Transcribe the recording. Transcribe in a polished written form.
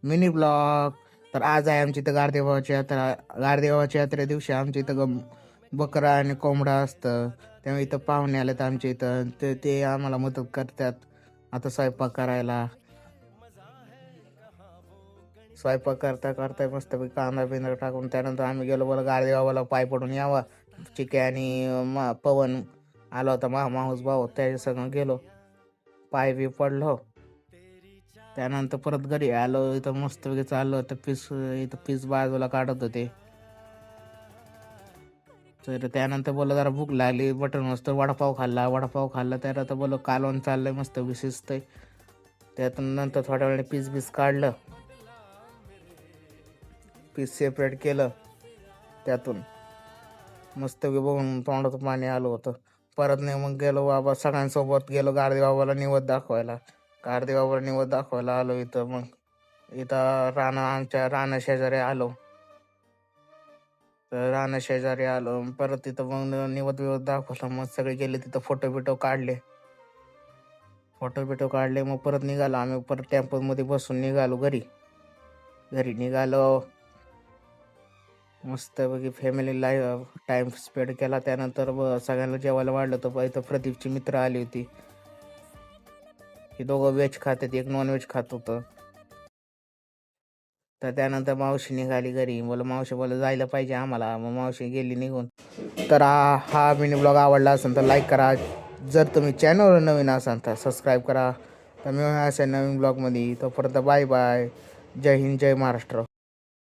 Mini blog. तर आज आहे आमची इथं गारदेवाची यात्रा. गारदेवाची यात्रे दिवशी आमच्या इथं बकरा आणि कोंबडा असतं. त्यामुळे इथं पाहुणे आलेत आमच्या इथं, ते आम्हाला मदत करतात आता स्वयंपाक करायला. स्वयंपाक करता करता मस्तपैकी कांदा बिंदा टाकून त्यानंतर आम्ही गेलो बोला गारदेवाला पाय पडून यावा. चिके आणि पवन आला होता माऊस भाऊ, त्याच्या संग गेलो, पाय बी पडलो. त्यानंतर परत घरी आलो. इथं मस्तपैकी चाललो तर इथं पीस बाजूला काढत होते. तर त्यानंतर बोललं जरा भूक लागली, बटन मस्त वडापाव खाल्ला. त्यानंतर बोललो कालवण चाललंय मस्त शिजतंय. त्यातून नंतर थोड्या वेळाने पीस काढलं, पीस सेपरेट केलं. त्यातून मस्तपैकी बघून तोंडात पाणी आलं होतं. परत नाही मग गेलो बाबा सगळ्यांसोबत गेलो गारदेवाबाला निवद दाखवायला. गारदेवाबाला निवद दाखवायला आलो. इथं आमच्या राणा शेजारी आलो. तर राणा शेजारी आलो परत तिथं मग निवद दाखवला. मग सगळे गेले तिथं फोटो बिटो काढले. मग परत निघालो आम्ही. परत टेम्पोमध्ये बसून निघालो घरी निघालो. मस्तपैकी फॅमिली लाईफ टाइम स्पेंड केला. त्यानंतर सगळ्यांना जेवायला वाढलं. तर इथं प्रदीपची मित्र आली होती. ही दोघं व्हेज खातात, एक नॉन व्हेज खात होतं. तर त्यानंतर मावशी निघाली घरी. मावशी जायला पाहिजे आम्हाला. मग मावशी गेली निघून. तर हा मिनी ब्लॉग आवडला असेल तर लाईक करा. जर तुम्ही चॅनलवर नवीन असाल तर सबस्क्राईब करा. तर मी असेल नवीन ब्लॉगमध्ये. तोपर्यंत बाय बाय. जय हिंद, जय महाराष्ट्र.